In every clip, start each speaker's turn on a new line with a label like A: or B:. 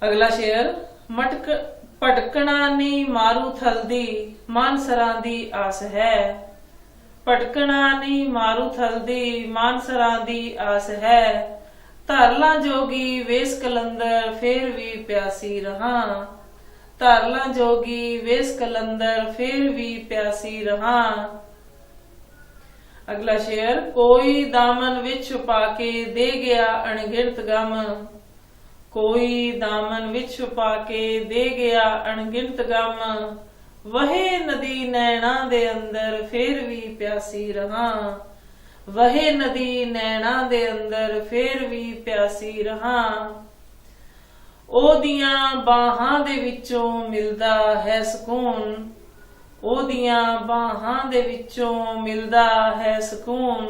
A: अगला शेर। मटक भटकना नी मारू थलदी मानसरां दी आस है। भटकना नी मारू थलदी मानसरां दी आस है। धर ला जोगी वेस कलंदर फिर भी प्यासी रहा। धर ला जोगी वेस कलंदर फिर भी प्यासी रहा। अगला शेर। कोई दामन विच छुपा के दे गया अणगिणत गम। कोई दामन विच छुपा के दे गया अणगिणत गम। वहे नदी नैना दे अंदर फिर भी प्यासी रहा। वहे नदी नैना दे अंदर फिर भी प्यासी रहा। ओदियां बाहां दे विचों मिलदा है सुकून। ओदियां बाहां दे विचों मिलदा है सुकून।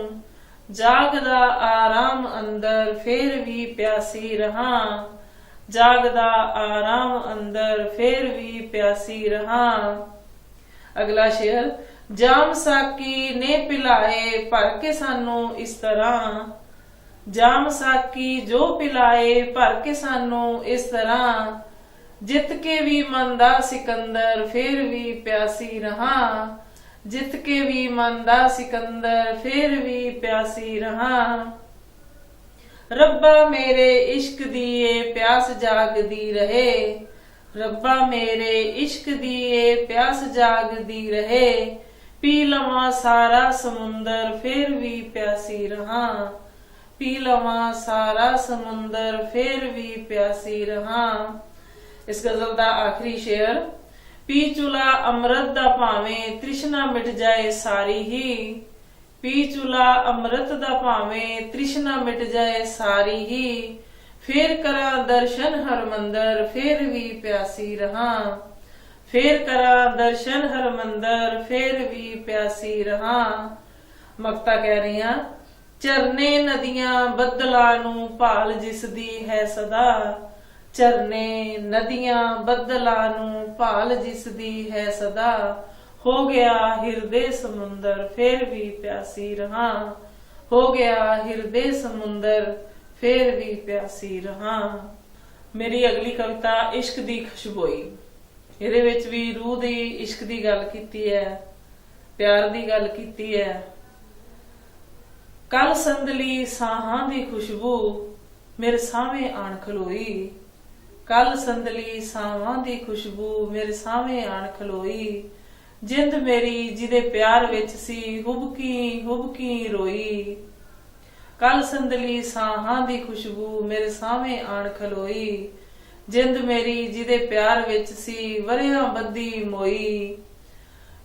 A: जागदा आराम अंदर फिर भी प्यासी रहा। जागदा आराम अंदर फिर भी प्यासी रहा। अगला शेर। जाम साकी ने पिलाए भर के सानू इस तरह। जाम साकी जो पिलाए भर के सानू इस तरह। जित के भी मनदा सिकंदर फिर भी प्यासी रहा। जित के भी मनदा सिकंदर फिर भी प्यासी रहा। रब्बा मेरे इश्क दिए प्यास जागदी रहे। रब्बा मेरे इश्क दिए प्यास जागदी रहे। पी लवां सारा समुंदर फिर भी प्यासी रहा। पी लवां सारा समुंदर फिर भी प्यासी रहा। इस गजल का आखिरी शेर। पी चुला अमृत दा भावें तृष्णा मिट जाए सारी ही। पी चुला अमृत दा भावें तृष्णा मिट जाए सारी ही। फिर करा दर्शन हरमंदर फिर भी प्यासी रहा। फिर करा दर्शन हरमंदर फिर भी प्यासी रहा। मक्ता कह रही हैं। झरने नदियां बदलां नूं भाल जिसदी है सदा। झरने नदियां बदलां नूं भाल जिसदी है सदा। हो गया हृदय समुंदर फिर भी प्यासी रहा। हो गया हृदय समुंदर फिर भी प्यासी रहा। मेरी अगली कविता इश्क दी खुशबोई। ਇਹਦੇ ਵਿੱਚ ਵੀ रूह ਦੀ इश्क ਦੀ ਗੱਲ ਕੀਤੀ ਹੈ, प्यार ਦੀ ਗੱਲ ਕੀਤੀ ਹੈ। कल संदली साहां दी खुशबू मेरे सामने आण खलोई। कल संदली साहां दी खुशबू मेरे सामने आण खलोई। जिंद मेरी जिदे प्यार विच सी हुबकी हुबकी रोई। कल संदली साहां दी खुशबू मेरे सामने आण खलोई। जिंद मेरी जिदे प्यार विच सी वरियां बद्दी मोई।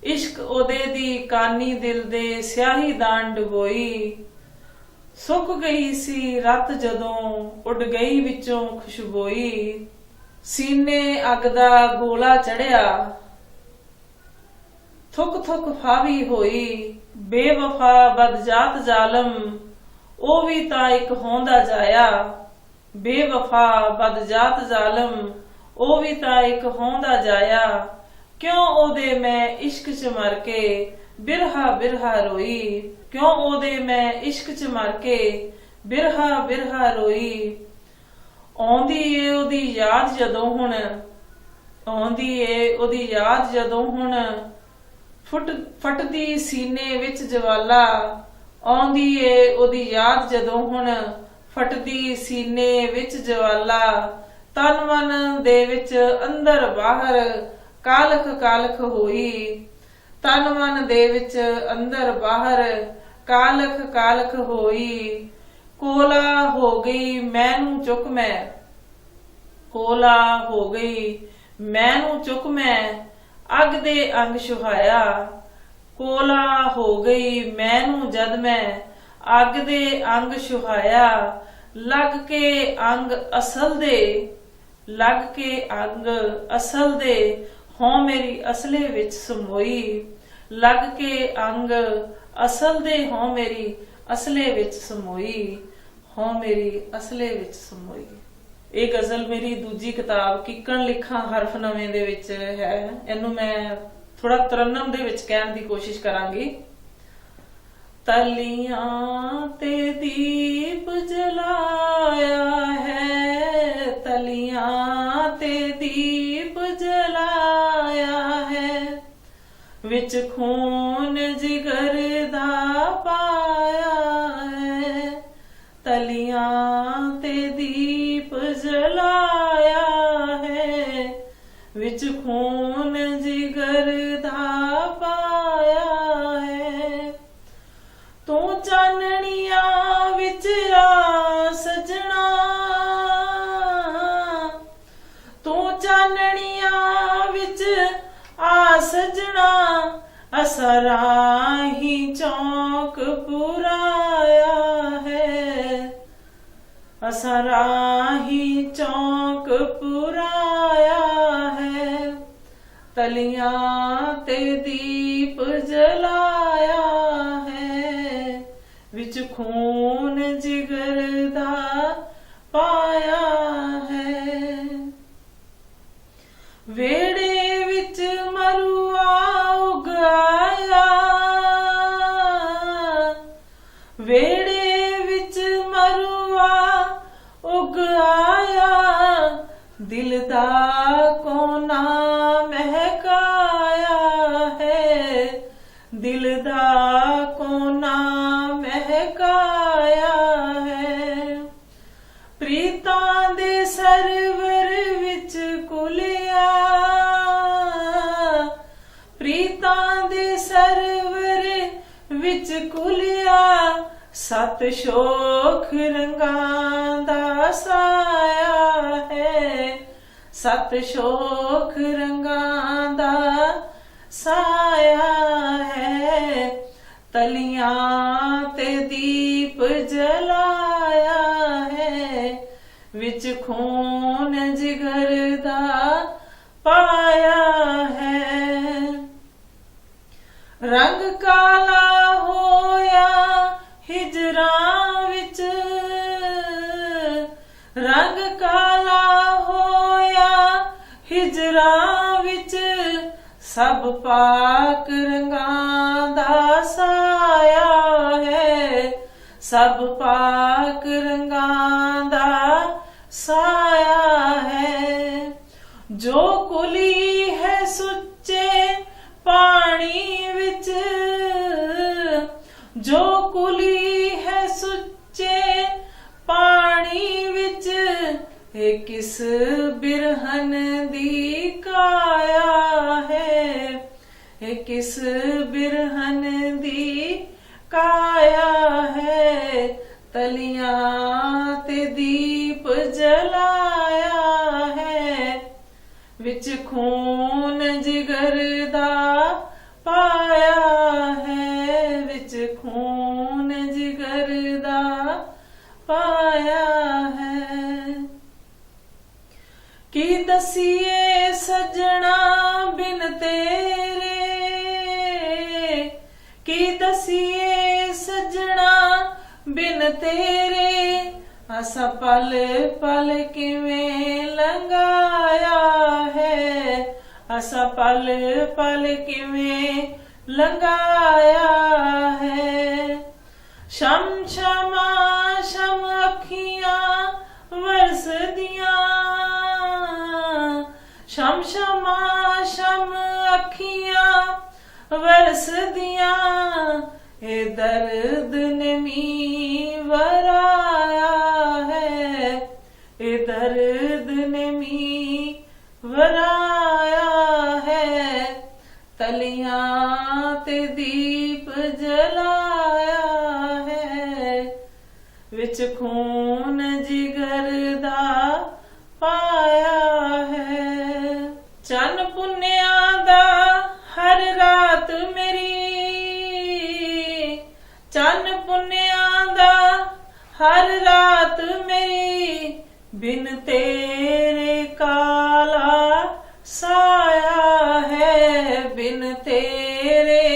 A: इश्क ओदे दी कानी दिल दे स्याही दान डबोई। सुक गई सी रत जदों उड़ गई विचों खुशबोई। सीने अग दा गोला चढ़िया थुक थुक फावी होई। बेवफा बदजात जालम ओ भी ता एक होंदा जाया। बेवफा बदजात जालम ओ भी ता एक होंदा जाया। क्यों ओदे मैं इश्क च मर के बिरहा बिरहा रोई। क्यों ओदे मैं इश्क च मर के बिरहा बिरहा रोई। आउंदी ए ओदी याद जदों हुण। आउंदी ए ओदी याद जदों हुण। फटदी सीने विच जवाला। आउंदी ए ओदी याद जदों हुण। फटदी सीने विच जवाला। तन मन दे विच अंदर बाहर कालख कालख होई। तन मन दे विच अंदर बाहर कालख कालख होई। कोला हो गई मैनू चुक मैं। कोला हो गई मैनू चुक मैं अग दे अंग सुहाया। कोला हो गई मैनू जद मैं अग दे अंग सुहाया। लग के अंग असल दे। लग के अंग असल दे हों मेरी असले विच समोई। लग के अंग असल दे हों मेरी असले विच समोई। हों मेरी असले विच समोई। ਇਹ गजल मेरी दूजी किताब किकण लिखा हरफ नवें दे विच है। इनू मैं थोड़ा तरन्नम दे विच कहण दी कोशिश करांगी। तलियां ते दीप जलाया है। तलियां विच खून जिगर दा पाया है, तलियां ते दीप जलाया है, विच खून जिगर दा पाया है। तू चाननिया विच आ सजना, तू चाननिया विच आ सजना, असा राही चौक पुराया है, असा राही चौक पुराया है, तलियां ते दीप जलाया है, विच खून जिगर दा पाया है। वेड़े विच मरुआ उगाया, वेड़े विच मरुआ उगाया, दिल दा कोना महकाया है, दिल दा कोना महकाया है। प्रीतां दे सरवर विच कुलिया, प्रीतां दे सरवर विच कुलिया, सत शोख रंगां दा साया है, सत शोख रंगां दा साया है, तलियां ते दीप जलाया है, विच खून जिगर दा पाया है। रंग काला होया हिजरां विच, रंग काला होया हिजरां विच, सब पाक रंगां दा साया है, सब पाक रंगां दा साया है। जो कुली है सुच्चे पानी विच, जो कुली है सुच्चे पानी विच, ए किस बिरहन दी काया है, ए किस बिरहन दी काया है, तलियां ते दीप जलाया है, विच खून जिगर दा पाया है, विच खून जिगर दा पाया है। की दसिए सजना बिन तेरे, की दसिए सजना बिन तेरे, असा पल पल किवें लंघाया है, असा पल पल किवें लंघाया है। शम शमा शम अखियां वरसदियां, शम शमा शम अखियां वरसदियां, ए दर्द ने मी वराया है, ए दर्द ने मी वराया है, तलियां ते दीप जलाया है, विच खून जिगर दा पाया है। चन पुन्निया दा हर रात मेरी, चन पुन्निया दा हर रात मेरी, बिन तेरे काला साया है, बिन तेरे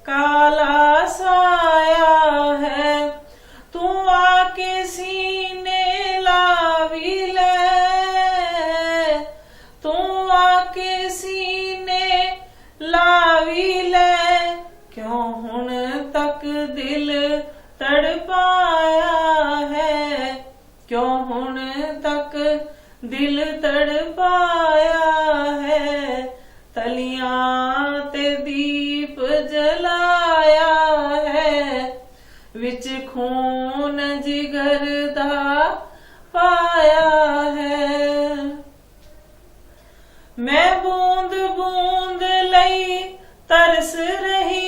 A: काला साया है। तू आके सीने लावी ले, तू आके सीने लावी ले, क्यों हुण तक दिल तड़पाया है, क्यों हुण तक दिल तड़पाया है, तलियां ते दीप खून जिगर दा पाया है। मैं बूंद बूंद लई तरस रही,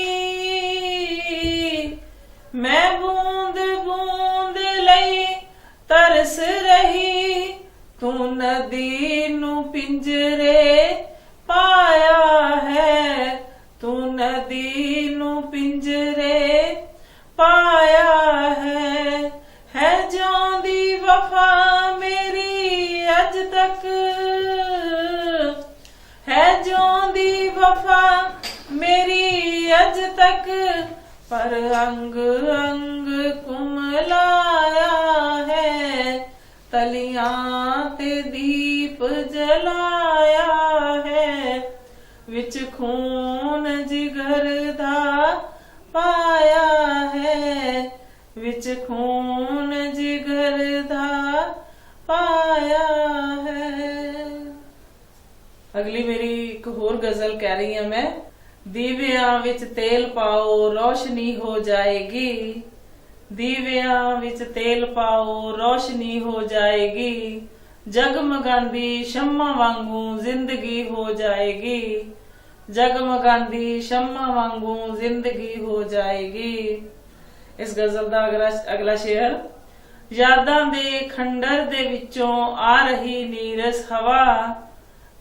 A: मैं बूंद बूंद लई तरस रही, तू नदी नू पिंजरे पाया है, तू नदी नू पिंजरे पाया है जिउंदी वफा मेरी अज तक, है जिउंदी वफा मेरी अज तक, पर अंग अंग कुमलाया है, तलियां ते दीप जलाया है, विच खून जिगर दा पाया है, विच खून जिगर दा पाया है। अगली मेरी एक होर गजल कह रही हूं मैं। दीवियां विच तेल पाओ रोशनी हो जाएगी, दीवियां विच तेल पाओ रोशनी हो जाएगी, जगमगांदी शम्मा वांगू जिंदगी हो जाएगी, जगमगांदी शम्मा वांगू जिंदगी हो जाएगी। इस गजल का अगला शेर। यादां दे खंडर दे विचों आ रही नीरस हवा,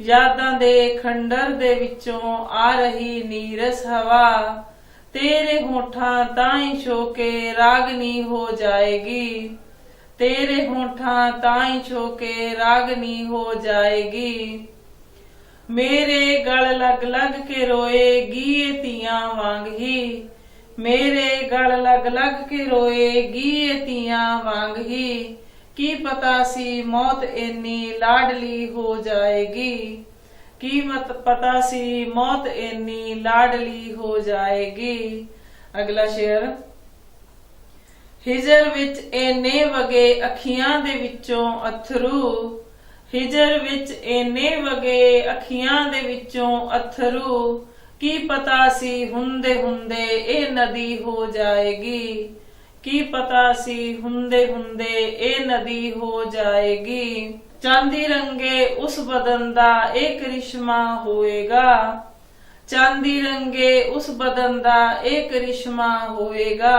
A: यादां दे खंडर दे विचों आ रही नीरस हवा, तेरे होठां ताईं शोके रागनी हो जाएगी, तेरे होठां ताईं शोके रागनी हो जाएगी, मेरे गल लग लग के रोएगी ये तियां वांग ही, मेरे गल लग लग के रोएगी ये तियां वांग ही, की पता सी मौत इन्नी लाडली हो जाएगी, की मत पता सी मौत इन्नी लाडली हो जाएगी। अगला शेर। हिजर विच इन्ने वगे अखियां दे विचों अथरू, हिजर विच इन्ने वगे अखियां दे विचों अथरू, की पता सी हुंदे हुंदे ए नदी हो जाएगी, की पता सी हुंदे हुंदे ए नदी हो जाएगी, चांदी रंगे उस बदन दा एक करिश्मा होएगा, चांदी रंगे उस बदन दा एक करिश्मा होएगा,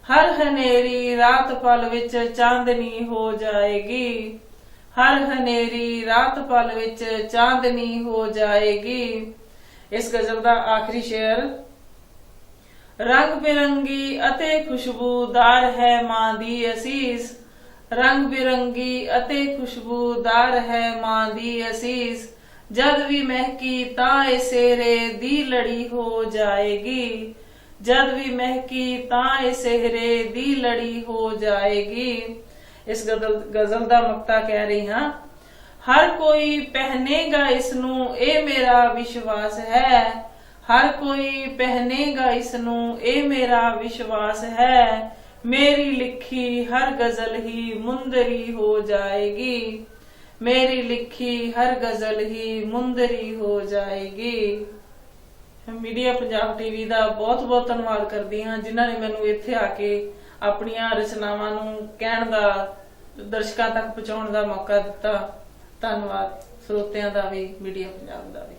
A: हर हनेरी रात पल विच चांदनी हो जाएगी, हर हनेरी रात पल विच चांदनी हो जाएगी। इस गजल का आखिरी शेर। रंग बिरंगी अते खुशबूदार है मां दी असीस, रंग बिरंगी अते खुशबूदार है मां दी असीस, जद भी महकी ताए सेहरे दी लड़ी हो जाएगी, जद भी महकी ताए सेहरे दी लड़ी हो जाएगी। इस गजल का मक्ता कह रही हां। हर कोई पहनेगा इसनू ए मेरा विश्वास है, हर कोई पहनेगा इसनू ए मेरा विश्वास है, मेरी लिखी हर गजल ही मुंदरी हो जाएगी, मेरी लिखी हर गजल ही मुंदरी हो जाएगी। मीडिया पंजाब टीवी का बहुत बहुत धन्यवाद करती हाँ जिन्होंने मैनू इत्थे आके अपनियां रचनावां नू कहण दा दर्शकों तक पहुंचाउण दा मौका दिता। धन्यवाद ਸਰੋਤਿਆਂ ਦਾ ਵੀ, ਮੀਡੀਆ ਪੰਜਾਬ ਦਾ ਵੀ।